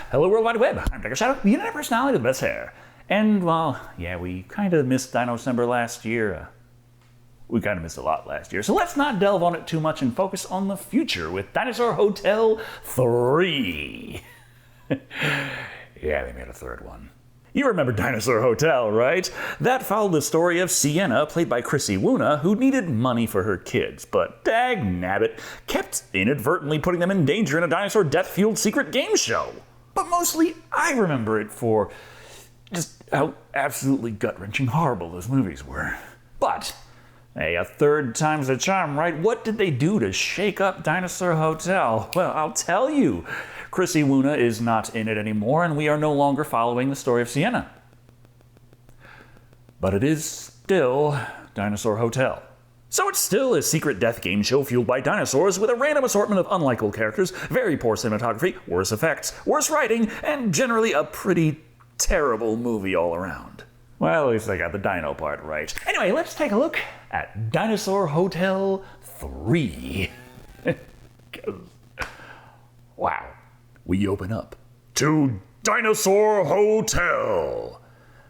Hello World Wide Web, I'm Dr. Shado, the internet personality with the best hair. And, well, yeah, we kind of missed Dino-December last year. We kind of missed a lot last year, so let's not delve on it too much and focus on the future with Dinosaur Hotel 3. Yeah, they made a third one. You remember Dinosaur Hotel, right? That followed the story of Sienna, played by Chrissy Wuna, who needed money for her kids, but dag-nabbit kept inadvertently putting them in danger in a dinosaur death-fueled secret game show. But mostly, I remember it for just how absolutely gut-wrenching horrible those movies were. But hey, a third time's the charm, right? What did they do to shake up Dinosaur Hotel? Well, I'll tell you. Chrissy Wuna is not in it anymore, and we are no longer following the story of Sienna. But it is still Dinosaur Hotel. So it's still a secret death game show fueled by dinosaurs with a random assortment of unlikable characters, very poor cinematography, worse effects, worse writing, and generally a pretty terrible movie all around. Well, at least I got the dino part right. Anyway, let's take a look at Dinosaur Hotel 3. Wow. We open up to Dinosaur Hotel.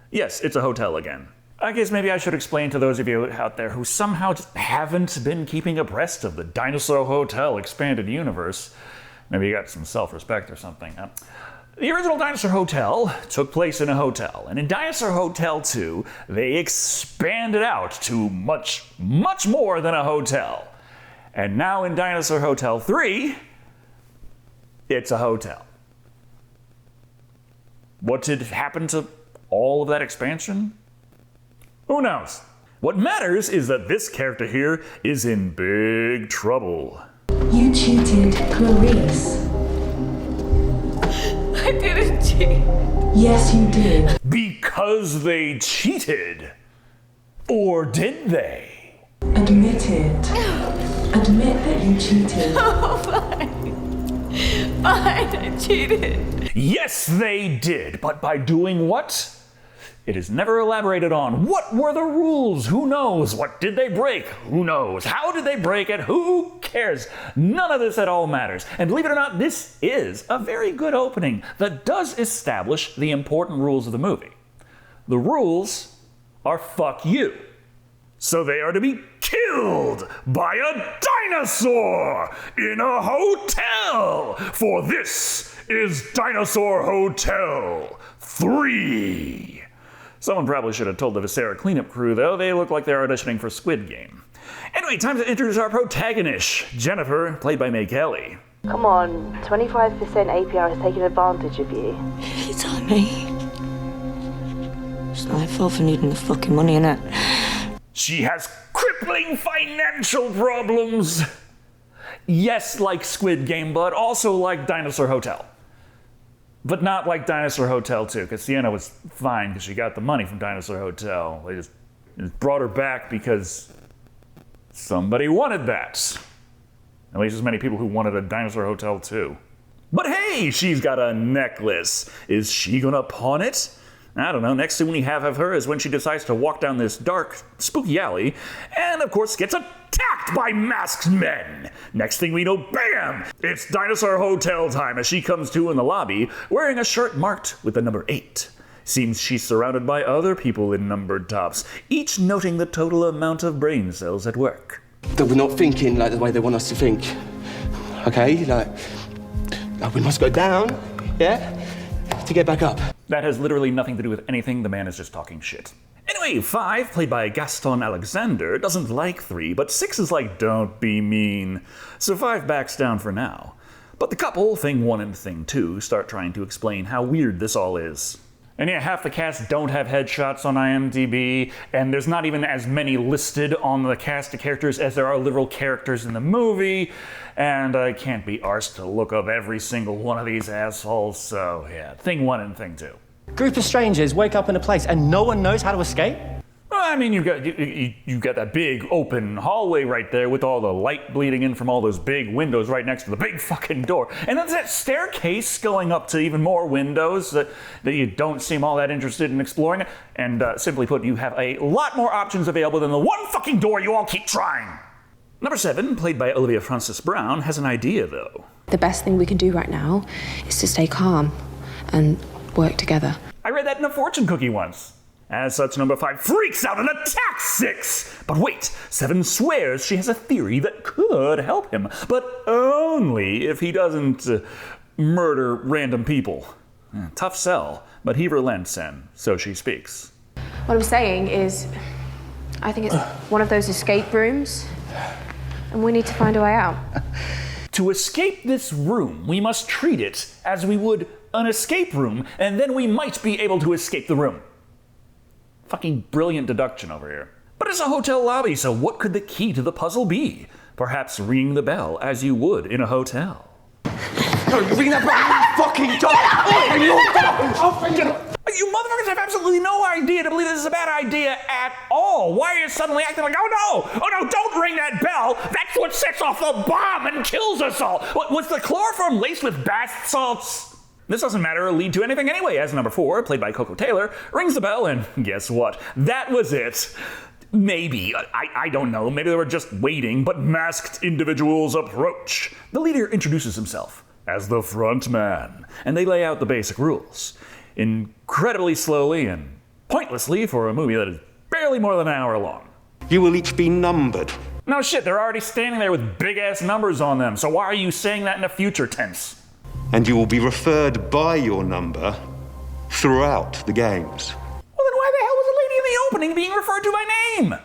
Yes, it's a hotel again. I guess maybe I should explain to those of you out there who somehow just haven't been keeping abreast of the Dinosaur Hotel expanded universe. Maybe you got some self-respect or something. The original Dinosaur Hotel took place in a hotel, and in Dinosaur Hotel 2, they expanded out to much, much more than a hotel. And now in Dinosaur Hotel 3, it's a hotel. What did happen to all of that expansion? Who knows? What matters is that this character here is in big trouble. You cheated, Clarice. I didn't cheat. Yes, you did. Because they cheated. Or did they? Admit it. Admit that you cheated. Oh, fine. Fine, I cheated. Yes, they did. But by doing what? It is never elaborated on. What were the rules? Who knows? What did they break? Who knows? How did they break it? Who cares? None of this at all matters. And believe it or not, this is a very good opening that does establish the important rules of the movie. The rules are fuck you. So they are to be killed by a dinosaur in a hotel. For this is Dinosaur Hotel 3. Someone probably should have told the Viscera cleanup crew, though. They look like they're auditioning for Squid Game. Anyway, time to introduce our protagonist, Jennifer, played by May Kelly. Come on, 25% APR has taken advantage of you. You told me. It's not my fault for needing the fucking money, innit? She has crippling financial problems. Yes, like Squid Game, but also like Dinosaur Hotel. But not like Dinosaur Hotel 2, because Sienna was fine because she got the money from Dinosaur Hotel. They just brought her back because somebody wanted that. At least as many people who wanted a Dinosaur Hotel 2. But hey, she's got a necklace. Is she gonna pawn it? I don't know. Next thing we have of her is when she decides to walk down this dark, spooky alley, and of course gets attacked by masked men. Next thing we know, bam! It's Dinosaur Hotel time as she comes to in the lobby wearing a shirt marked with the number 8. Seems she's surrounded by other people in numbered tops, each noting the total amount of brain cells at work. That we're not thinking like the way they want us to think. Okay? Like we must go down, yeah? To get back up. That has literally nothing to do with anything. The man is just talking shit. Anyway, 5, played by Gaston Alexander, doesn't like 3, but 6 is like, don't be mean. So 5 backs down for now. But the couple, Thing 1 and Thing 2, start trying to explain how weird this all is. And yeah, half the cast don't have headshots on IMDb, and there's not even as many listed on the cast of characters as there are literal characters in the movie, and I can't be arsed to look up every single one of these assholes, so yeah, Thing 1 and Thing 2. Group of strangers wake up in a place and no one knows how to escape? Well, I mean, you've got that big open hallway right there with all the light bleeding in from all those big windows right next to the big fucking door. And then that staircase going up to even more windows that you don't seem all that interested in exploring. And simply put, you have a lot more options available than the one fucking door you all keep trying. Number 7, played by Olivia Frances Brown, has an idea, though. The best thing we can do right now is to stay calm. and work together. I read that in a fortune cookie once. As such, number 5 freaks out and attacks 6. But wait, 7 swears she has a theory that could help him, but only if he doesn't murder random people. Tough sell, but he relents, and so she speaks. What I'm saying is, I think it's one of those escape rooms, and we need to find a way out. To escape this room, we must treat it as we would an escape room, and then we might be able to escape the room. Fucking brilliant deduction over here. But it's a hotel lobby, so what could the key to the puzzle be? Perhaps ringing the bell as you would in a hotel. No, ring that bell, fucking dog! You motherfuckers have absolutely no idea to believe this is a bad idea at all. Why are you suddenly acting like, oh no, don't ring that bell. That's what sets off the bomb and kills us all. Was the chloroform laced with bath salts? This doesn't matter or lead to anything anyway, as number 4, played by Coco Taylor, rings the bell, and guess what? That was it. Maybe, I don't know, maybe they were just waiting, but masked individuals approach. The leader introduces himself as the front man, and they lay out the basic rules. Incredibly slowly and pointlessly for a movie that is barely more than an hour long. You will each be numbered. No shit, they're already standing there with big-ass numbers on them, so why are you saying that in a future tense? And you will be referred by your number throughout the games. Well, then why the hell was the lady in the opening being referred to by name?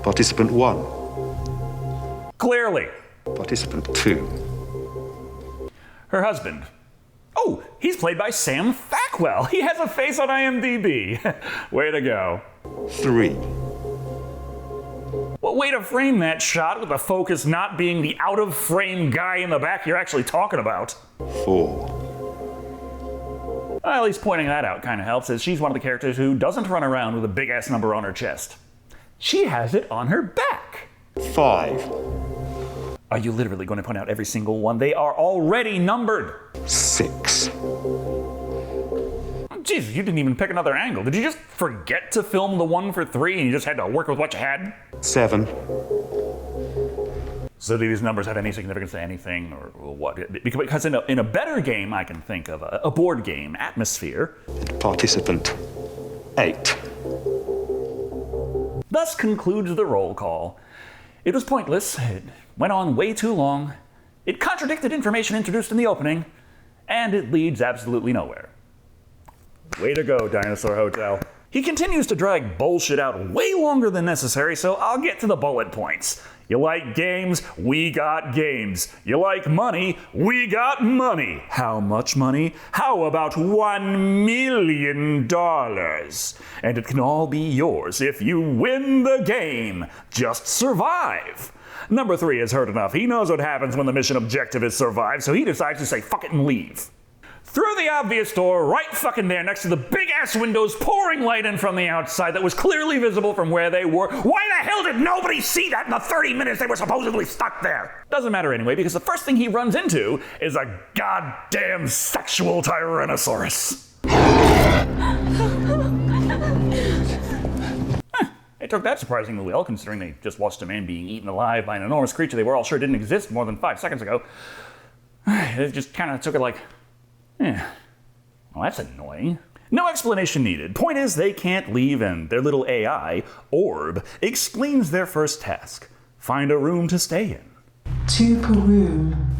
Participant 1. Clearly. Participant 2. Her husband. Oh, he's played by Sam Thackwell. He has a face on IMDb. Way to go. 3. Well, way to frame that shot with the focus not being the out-of-frame guy in the back you're actually talking about. 4. Well, at least pointing that out kind of helps, as she's one of the characters who doesn't run around with a big-ass number on her chest. She has it on her back. 5. Are you literally going to point out every single one? They are already numbered. 6. Jesus, you didn't even pick another angle. Did you just forget to film the one for 3 and you just had to work with what you had? 7. So do these numbers have any significance to anything, or what? Because in a better game I can think of, a board game, Atmosphere. Participant 8. Thus concludes the roll call. It was pointless, it went on way too long, it contradicted information introduced in the opening, and it leads absolutely nowhere. Way to go, Dinosaur Hotel. He continues to drag bullshit out way longer than necessary, so I'll get to the bullet points. You like games? We got games. You like money? We got money. How much money? How about $1 million? And it can all be yours if you win the game. Just survive. Number 3 has heard enough. He knows what happens when the mission objective is survive, so he decides to say fuck it and leave. Through the obvious door, right fucking there next to the big-ass windows pouring light in from the outside that was clearly visible from where they were. Why the hell did nobody see that in the 30 minutes they were supposedly stuck there? Doesn't matter anyway, because the first thing he runs into is a goddamn sexual Tyrannosaurus. They took that surprisingly well, considering they just watched a man being eaten alive by an enormous creature they were all sure didn't exist more than 5 seconds ago. They just kind of took it like, well, that's annoying. No explanation needed. Point is, they can't leave, and their little AI, Orb, explains their first task. Find a room to stay in. 2 per room.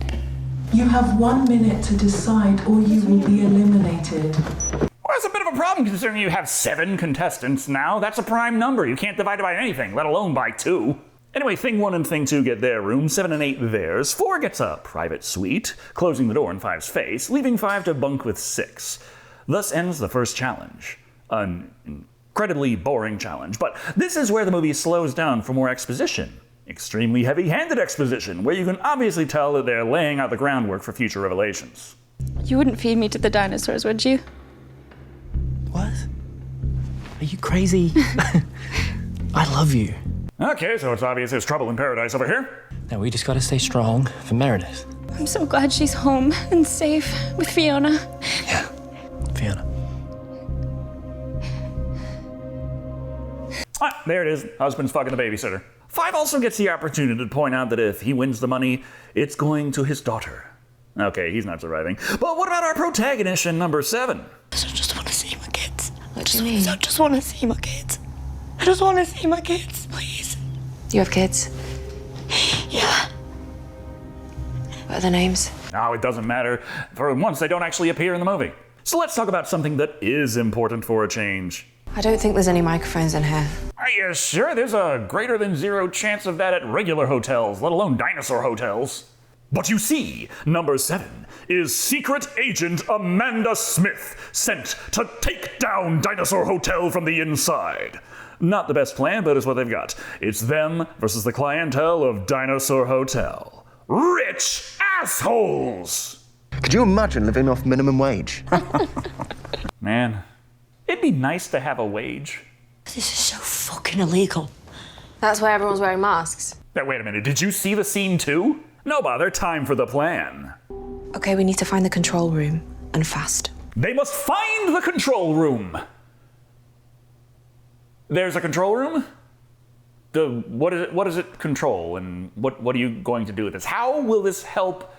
You have 1 minute to decide, or you will be eliminated. Well, that's a bit of a problem, considering you have 7 contestants now. That's a prime number. You can't divide it by anything, let alone by 2. Anyway, Thing 1 and Thing 2 get their room, 7 and 8 theirs, 4 gets a private suite, closing the door in 5's face, leaving 5 to bunk with 6. Thus ends the first challenge. An incredibly boring challenge, but this is where the movie slows down for more exposition. Extremely heavy-handed exposition, where you can obviously tell that they're laying out the groundwork for future revelations. You wouldn't feed me to the dinosaurs, would you? What? Are you crazy? I love you. Okay, so it's obvious there's trouble in paradise over here. Now we just gotta stay strong for Meredith. I'm so glad she's home and safe with Fiona. Yeah, Fiona. Ah, there it is. Husband's fucking the babysitter. 5 also gets the opportunity to point out that if he wins the money, it's going to his daughter. Okay, he's not surviving. But what about our protagonist in number 7? I just want to see my kids. What do you mean? I just want to see my kids. I just want to see my kids, please. You have kids? Yeah. What are their names? No, it doesn't matter. For once, they don't actually appear in the movie. So let's talk about something that is important for a change. I don't think there's any microphones in here. Are you sure? There's a greater than 0 chance of that at regular hotels, let alone dinosaur hotels. But you see, number 7 is Secret Agent Amanda Smith, sent to take down Dinosaur Hotel from the inside. Not the best plan, but it's what they've got. It's them versus the clientele of Dinosaur Hotel. Rich assholes! Could you imagine living off minimum wage? Man, it'd be nice to have a wage. This is so fucking illegal. That's why everyone's wearing masks. Now, wait a minute, did you see the scene too? No bother, time for the plan. Okay, we need to find the control room, and fast. They must find the control room. There's a control room? What does it control, and what are you going to do with this? How will this help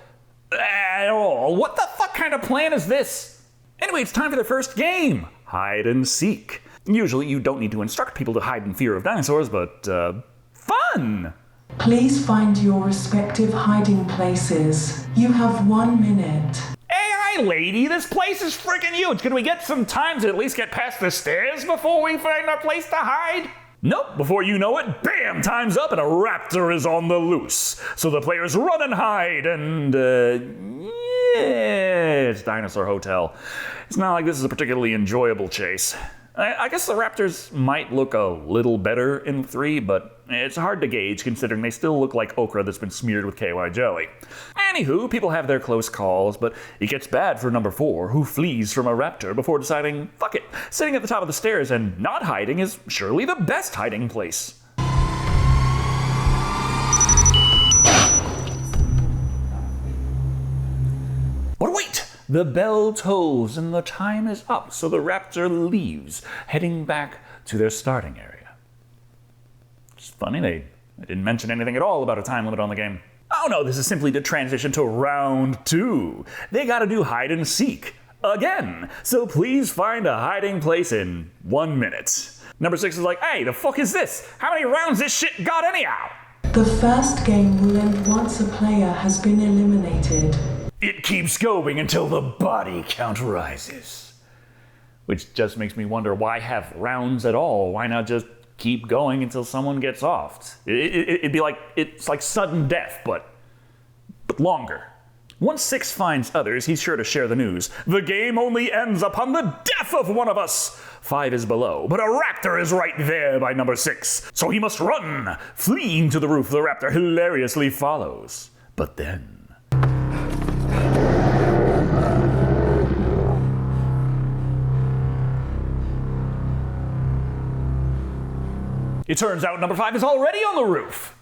at all? What the fuck kind of plan is this? Anyway, it's time for the first game, hide and seek. Usually you don't need to instruct people to hide in fear of dinosaurs, but fun! Please find your respective hiding places. You have 1 minute. Hey, lady, this place is freaking huge. Can we get some time to at least get past the stairs before we find our place to hide? Nope, before you know it, bam, time's up and a raptor is on the loose. So the players run and hide and, yeah, it's Dinosaur Hotel. It's not like this is a particularly enjoyable chase. I guess the raptors might look a little better in 3, but it's hard to gauge considering they still look like okra that's been smeared with KY jelly. Anywho, people have their close calls, but it gets bad for number 4, who flees from a raptor before deciding, fuck it, sitting at the top of the stairs and not hiding is surely the best hiding place. But wait! The bell tolls and the time is up, so the raptor leaves, heading back to their starting area. It's funny, they didn't mention anything at all about a time limit on the game. Oh no, this is simply to transition to round 2. They gotta do hide and seek again, so please find a hiding place in 1 minute. Number 6 is like, hey, the fuck is this? How many rounds this shit got anyhow? The first game will end once a player has been eliminated. It keeps going until the body count rises. Which just makes me wonder, why have rounds at all? Why not just keep going until someone gets off? It'd be like, it's like sudden death, but longer. Once 6 finds others, he's sure to share the news. The game only ends upon the death of one of us. 5 is below, but a raptor is right there by number 6. So he must run. Fleeing to the roof, the raptor hilariously follows. But then... it turns out number 5 is already on the roof.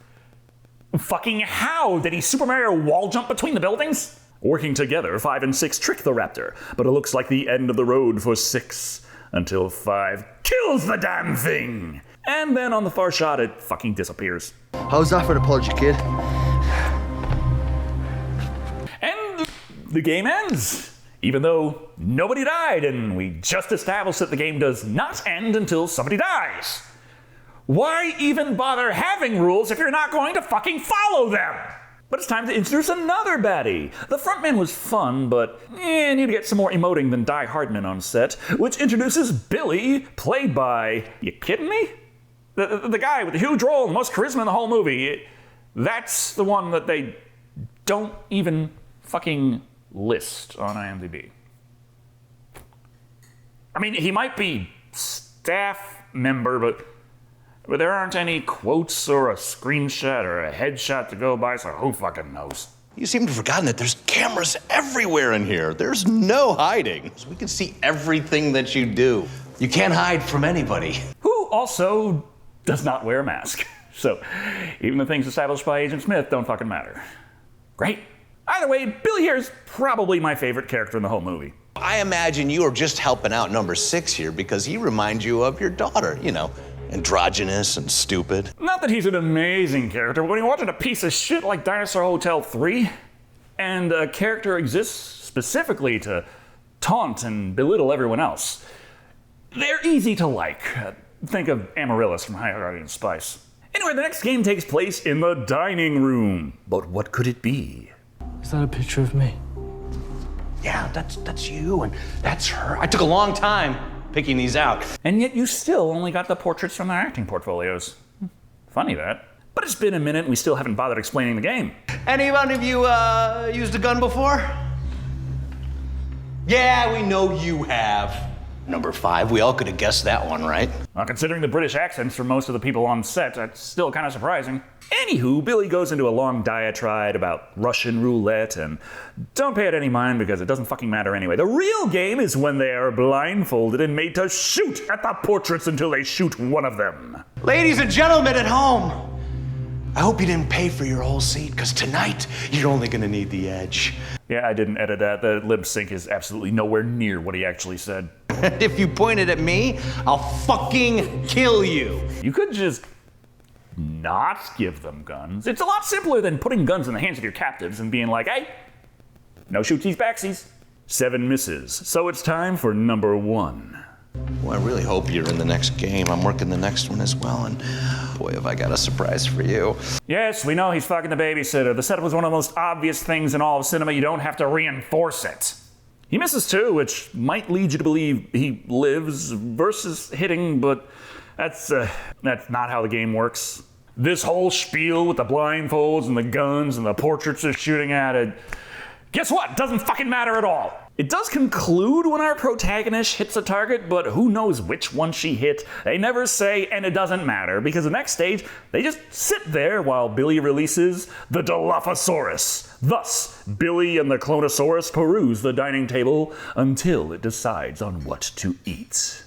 Fucking how? Did he Super Mario wall jump between the buildings? Working together, 5 and 6 trick the raptor, but it looks like the end of the road for 6, until 5 kills the damn thing. And then on the far shot, it fucking disappears. How's that for an apology, kid? And the game ends. Even though nobody died, and we just established that the game does not end until somebody dies. Why even bother having rules if you're not going to fucking follow them? But it's time to introduce another baddie. The frontman was fun, but need to get some more emoting than Die Hardman on set, which introduces Billy, played by... You kidding me? The guy with the huge role and the most charisma in the whole movie. That's the one that they don't even fucking list on IMDb. I mean, he might be staff member, but there aren't any quotes or a screenshot or a headshot to go by, so who fucking knows? You seem to have forgotten that there's cameras everywhere in here. There's no hiding. We can see everything that you do. You can't hide from anybody. Who also does not wear a mask. So even the things established by Agent Smith don't fucking matter. Great. Either way, Billy here is probably my favorite character in the whole movie. I imagine you are just helping out number 6 here because he reminds you of your daughter, you know. Androgynous and stupid. Not that he's an amazing character, but when you're watching a piece of shit like Dinosaur Hotel 3, and a character exists specifically to taunt and belittle everyone else. They're easy to like. Think of Amaryllis from High Guardian Spice. Anyway, the next game takes place in the dining room. But what could it be? Is that a picture of me? Yeah, that's you and that's her. I took a long time picking these out. And yet you still only got the portraits from their acting portfolios. Funny that. But it's been a minute and we still haven't bothered explaining the game. Anyone of you used a gun before? Yeah, we know you have. Number 5, we all could have guessed that one, right? Well, considering the British accents for most of the people on set, that's still kind of surprising. Anywho, Billy goes into a long diatribe about Russian roulette, and don't pay it any mind because it doesn't fucking matter anyway. The real game is when they are blindfolded and made to shoot at the portraits until they shoot one of them. Ladies and gentlemen at home, I hope you didn't pay for your whole seat, because tonight you're only gonna need the edge. Yeah, I didn't edit that. The lip sync is absolutely nowhere near what he actually said. And if you pointed at me, I'll fucking kill you. You could just not give them guns. It's a lot simpler than putting guns in the hands of your captives and being like, hey, no shootsies backsies. 7 misses. So it's time for number 1. Well, I really hope you're in the next game. I'm working the next one as well, and boy, have I got a surprise for you. Yes, we know he's fucking the babysitter. The setup was one of the most obvious things in all of cinema. You don't have to reinforce it. He misses too, which might lead you to believe he lives versus hitting, but that's not how the game works. This whole spiel with the blindfolds and the guns and the portraits they're shooting at it, guess what? Doesn't fucking matter at all. It does conclude when our protagonist hits a target, but who knows which one she hit. They never say, and it doesn't matter, because the next stage, they just sit there while Billy releases the Dilophosaurus. Thus, Billy and the Clonosaurus peruse the dining table until it decides on what to eat.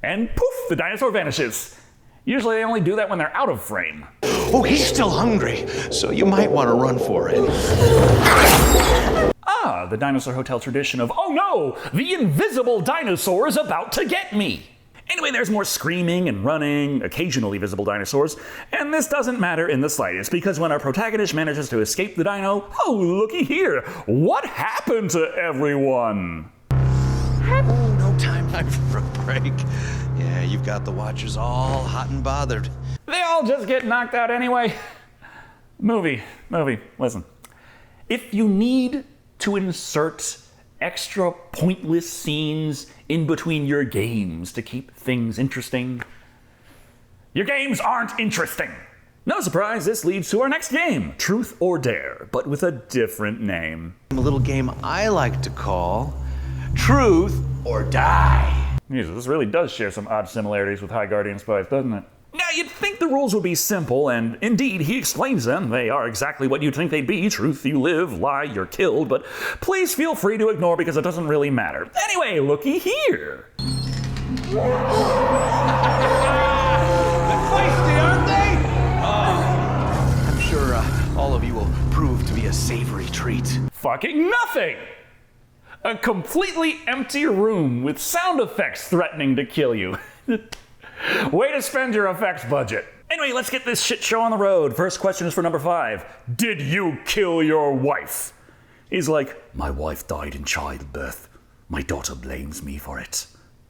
And poof, the dinosaur vanishes. Usually they only do that when they're out of frame. Oh, he's still hungry, so you might want to run for it. Ah, the Dinosaur Hotel tradition of, oh no, the invisible dinosaur is about to get me. Anyway, there's more screaming and running, occasionally visible dinosaurs, and this doesn't matter in the slightest, because when our protagonist manages to escape the dino, oh, looky here, what happened to everyone? Oh, no time for a break. Yeah, you've got the watchers all hot and bothered. They all just get knocked out anyway. Movie, listen. If you need to insert extra pointless scenes in between your games to keep things interesting, your games aren't interesting. No surprise, this leads to our next game, Truth or Dare, but with a different name. A little game I like to call Truth or Die. Jesus, this really does share some odd similarities with High Guardian Spice, doesn't it? Now, you'd think the rules would be simple, and indeed, he explains them. They are exactly what you'd think they'd be. Truth, you live. Lie, you're killed. But please feel free to ignore because it doesn't really matter. Anyway, looky here. They're feisty, aren't they? I'm sure all of you will prove to be a savory treat. Fucking nothing! A completely empty room with sound effects threatening to kill you. Way to spend your effects budget. Anyway, let's get this shit show on the road. First question is for number 5. Did you kill your wife? He's like, my wife died in childbirth. My daughter blames me for it.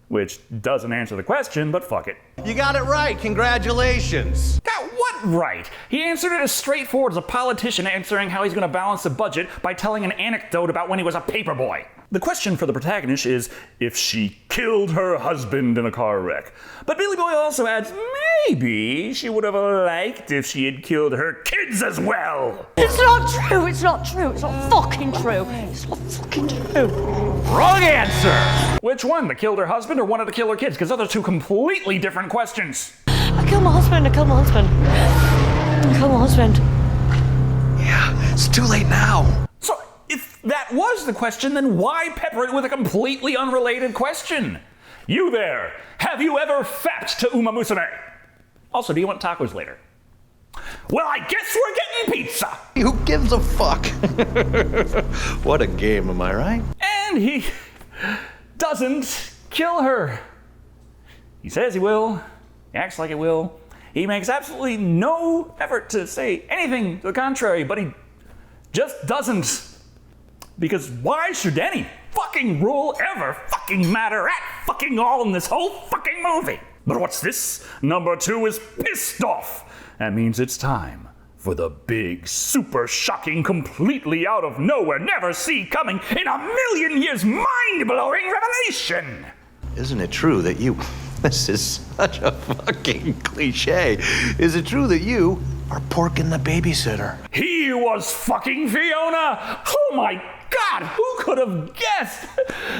Which doesn't answer the question, but fuck it. You got it right. Congratulations. Got what right? He answered it as straightforward as a politician answering how he's going to balance the budget by telling an anecdote about when he was a paperboy. The question for the protagonist is if she killed her husband in a car wreck. But Billy Boy also adds maybe she would have liked if she had killed her kids as well. It's not true, it's not true, it's not fucking true. It's not fucking true. Wrong answer! Which one, the killed her husband or wanted to kill her kids? Because those are two completely different questions. I killed my husband, I killed my husband. I killed my husband. Yeah, it's too late now. So, if that was the question, then why pepper it with a completely unrelated question? You there, have you ever fapped to Uma Musume? Also, do you want tacos later? Well, I guess we're getting pizza! Who gives a fuck? What a game, am I right? And he doesn't kill her. He says he will, he acts like he will. He makes absolutely no effort to say anything to the contrary, but he just doesn't. Because why should any fucking rule ever fucking matter at fucking all in this whole fucking movie? But what's this? Number 2 is pissed off. That means it's time for the big, super shocking, completely out of nowhere, never see coming in a million years mind-blowing revelation. Isn't it true that you... This is such a fucking cliche. Is it true that you are Porkin the babysitter? He was fucking Fiona! Oh my God, who could have guessed?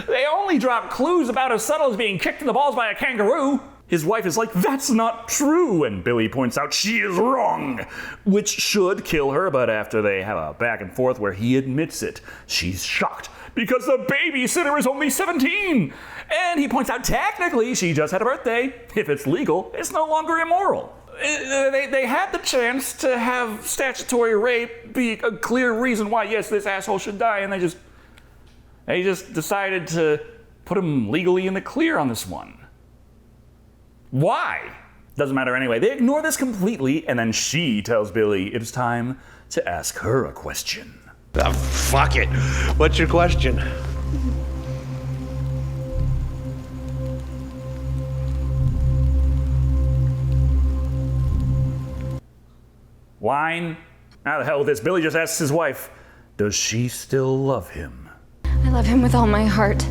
They only drop clues about as subtle as being kicked in the balls by a kangaroo. His wife is like, that's not true, and Billy points out she is wrong, which should kill her, but after they have a back and forth where he admits it, she's shocked because the babysitter is only 17. And he points out technically she just had a birthday. If it's legal, it's no longer immoral. They had the chance to have statutory rape be a clear reason why, yes, this asshole should die, and they just decided to put him legally in the clear on this one. Why? Doesn't matter anyway. They ignore this completely, and then she tells Billy it is time to ask her a question. Oh, fuck it. What's your question? Line? How the hell with this? Billy just asks his wife, does she still love him? I love him with all my heart.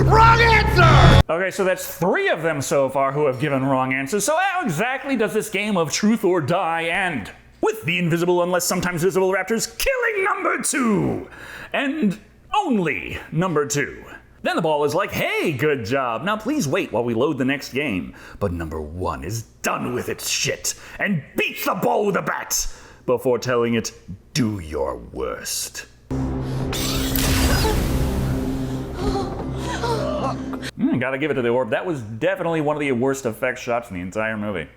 Wrong answer! Okay, so that's 3 of them so far who have given wrong answers. So how exactly does this game of truth or die end? With the invisible, unless sometimes visible raptors killing number 2! And only number 2. Then the ball is like, hey, good job. Now please wait while we load the next game. But number 1 is done with its shit and beats the ball with a bat before telling it, do your worst. Gotta give it to the orb. That was definitely one of the worst effect shots in the entire movie.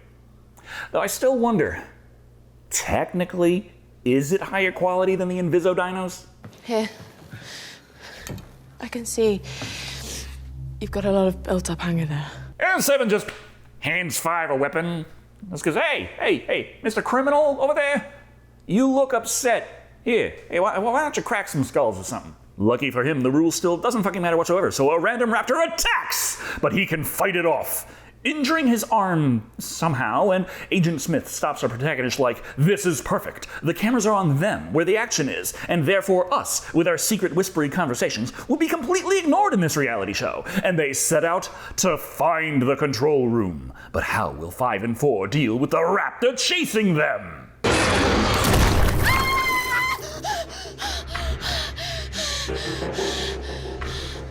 Though I still wonder, technically, is it higher quality than the Inviso dinos? Here. I can see you've got a lot of built-up anger there. And 7 just hands 5 a weapon. That's because, hey, Mr. Criminal over there, you look upset. Here, hey, why don't you crack some skulls or something? Lucky for him, the rule still doesn't fucking matter whatsoever, so a random raptor attacks, but he can fight it off, injuring his arm somehow, and Agent Smith stops our protagonist like, this is perfect. The cameras are on them, where the action is, and therefore us, with our secret whispery conversations, will be completely ignored in this reality show. And they set out to find the control room. But how will 5 and 4 deal with the raptor chasing them?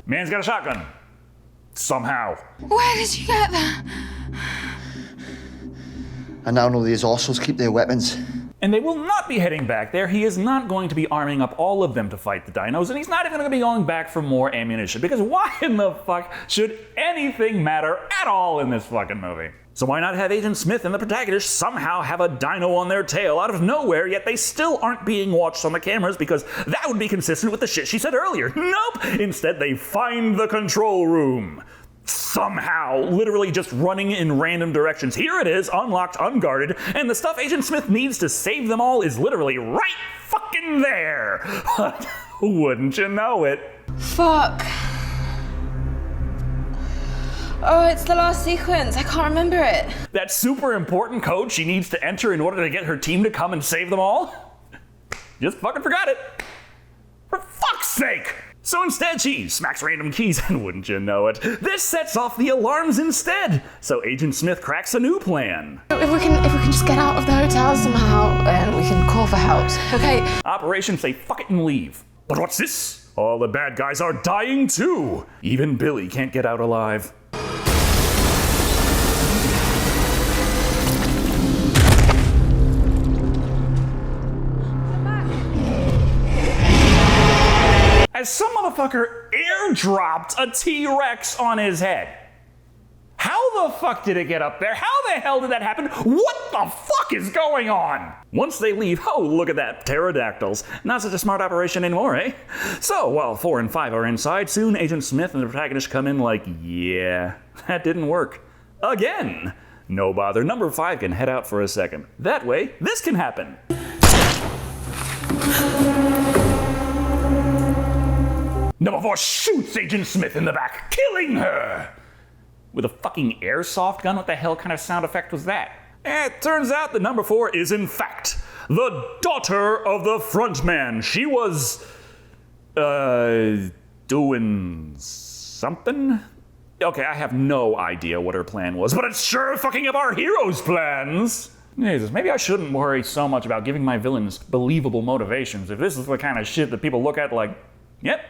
Man's got a shotgun. Somehow. Where did you get that? I now know these arseholes keep their weapons. And they will not be heading back there. He is not going to be arming up all of them to fight the dinos, and he's not even going to be going back for more ammunition, because why in the fuck should anything matter at all in this fucking movie? So why not have Agent Smith and the protagonist somehow have a dino on their tail out of nowhere, yet they still aren't being watched on the cameras, because that would be consistent with the shit she said earlier. Nope! Instead, they find the control room. Somehow, literally just running in random directions. Here it is, unlocked, unguarded, and the stuff Agent Smith needs to save them all is literally right fucking there. But wouldn't you know it? Fuck. Oh, it's the last sequence. I can't remember it. That super important code she needs to enter in order to get her team to come and save them all? Just fucking forgot it. For fuck's sake! So instead, she smacks random keys, and wouldn't you know it, this sets off the alarms instead. So Agent Smith cracks a new plan. If we can just get out of the hotel somehow, and we can call for help. Okay. Operation say fuck it and leave. But what's this? All the bad guys are dying too. Even Billy can't get out alive. As some motherfucker airdropped a T-Rex on his head. How the fuck did it get up there? How the hell did that happen? What the fuck is going on? Once they leave, oh, look at that, pterodactyls. Not such a smart operation anymore, eh? So, while 4 and 5 are inside, soon Agent Smith and the protagonist come in like, yeah, that didn't work. Again. No bother, number 5 can head out for a second. That way, this can happen. Number 4 shoots Agent Smith in the back, killing her! With a fucking airsoft gun? What the hell kind of sound effect was that? It turns out that number 4 is in fact the daughter of the frontman. She was, doing something? Okay, I have no idea what her plan was, but it's sure fucking up our hero's plans! Jesus, maybe I shouldn't worry so much about giving my villains believable motivations if this is the kind of shit that people look at like, yep,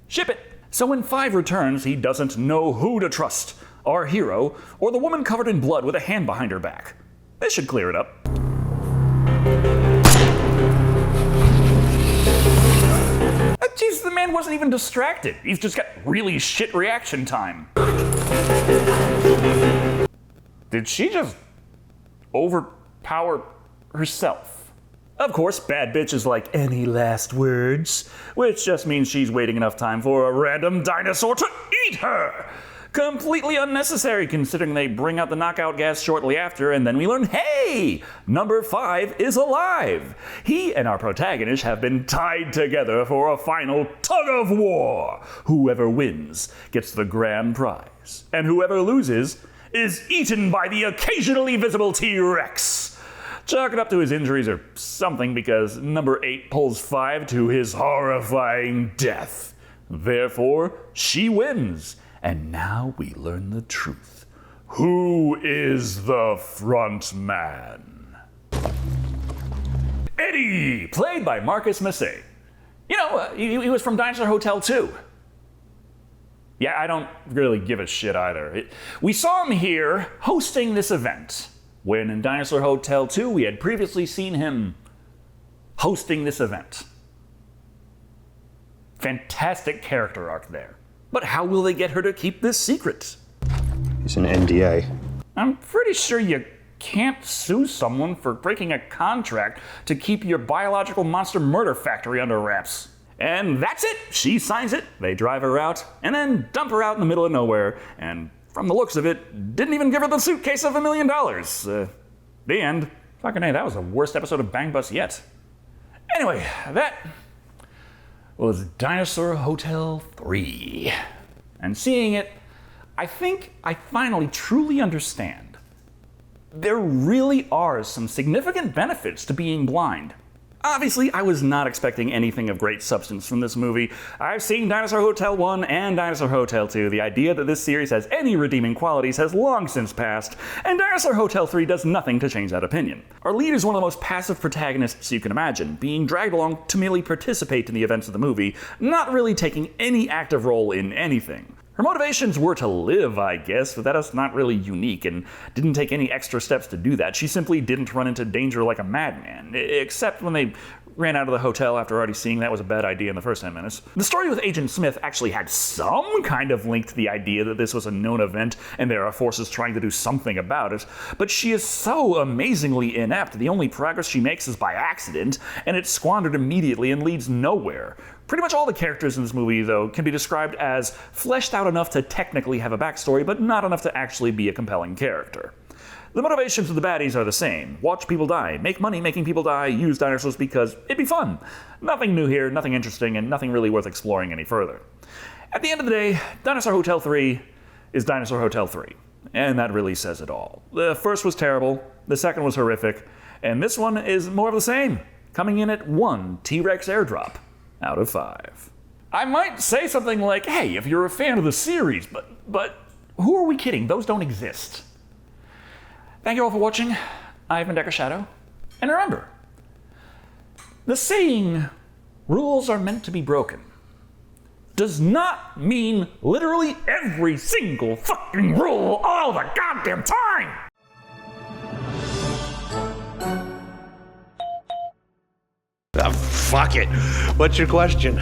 ship it. So when 5 returns, he doesn't know who to trust, our hero, or the woman covered in blood with a hand behind her back. This should clear it up. Jeez, the man wasn't even distracted. He's just got really shit reaction time. Did she just overpower herself? Of course, bad bitch is like, any last words? Which just means she's waiting enough time for a random dinosaur to eat her! Completely unnecessary considering they bring out the knockout gas shortly after, and then we learn, hey, number 5 is alive. He and our protagonist have been tied together for a final tug of war. Whoever wins gets the grand prize, and whoever loses is eaten by the occasionally visible T-Rex. Chalk it up to his injuries or something, because number 8 pulls 5 to his horrifying death. Therefore, she wins. And now we learn the truth. Who is the front man? Eddie, played by Marcus Massey. You know, he was from Dinosaur Hotel too. Yeah, I don't really give a shit either. We saw him here hosting this event, when in Dinosaur Hotel 2 we had previously seen him hosting this event. Fantastic character arc there. But how will they get her to keep this secret? It's an NDA. I'm pretty sure you can't sue someone for breaking a contract to keep your biological monster murder factory under wraps. And that's it. She signs it, they drive her out, and then dump her out in the middle of nowhere, and from the looks of it, didn't even give her the suitcase of $1 million. The end. Fucking A, that was the worst episode of Bang Bus yet. Anyway, that was Dinosaur Hotel 3. And seeing it, I think I finally truly understand. There really are some significant benefits to being blind. Obviously, I was not expecting anything of great substance from this movie. I've seen Dinosaur Hotel 1 and Dinosaur Hotel 2. The idea that this series has any redeeming qualities has long since passed, and Dinosaur Hotel 3 does nothing to change that opinion. Our lead is one of the most passive protagonists you can imagine, being dragged along to merely participate in the events of the movie, not really taking any active role in anything. Her motivations were to live, I guess, but that is not really unique and didn't take any extra steps to do that. She simply didn't run into danger like a madman, except when they ran out of the hotel after already seeing that was a bad idea in the first 10 minutes. The story with Agent Smith actually had some kind of link to the idea that this was a known event and there are forces trying to do something about it, but she is so amazingly inept, the only progress she makes is by accident, and it's squandered immediately and leads nowhere. Pretty much all the characters in this movie, though, can be described as fleshed out enough to technically have a backstory, but not enough to actually be a compelling character. The motivations of the baddies are the same. Watch people die, make money making people die, use dinosaurs because it'd be fun. Nothing new here, nothing interesting, and nothing really worth exploring any further. At the end of the day, Dinosaur Hotel 3 is Dinosaur Hotel 3, and that really says it all. The first was terrible, the second was horrific, and this one is more of the same, coming in at 1 T-Rex airdrop out of 5. I might say something like, hey, if you're a fan of the series, but who are we kidding? Those don't exist. Thank you all for watching. I've been Shado. And remember, the saying, rules are meant to be broken, does not mean literally every single fucking rule all the goddamn time! Fuck it. What's your question?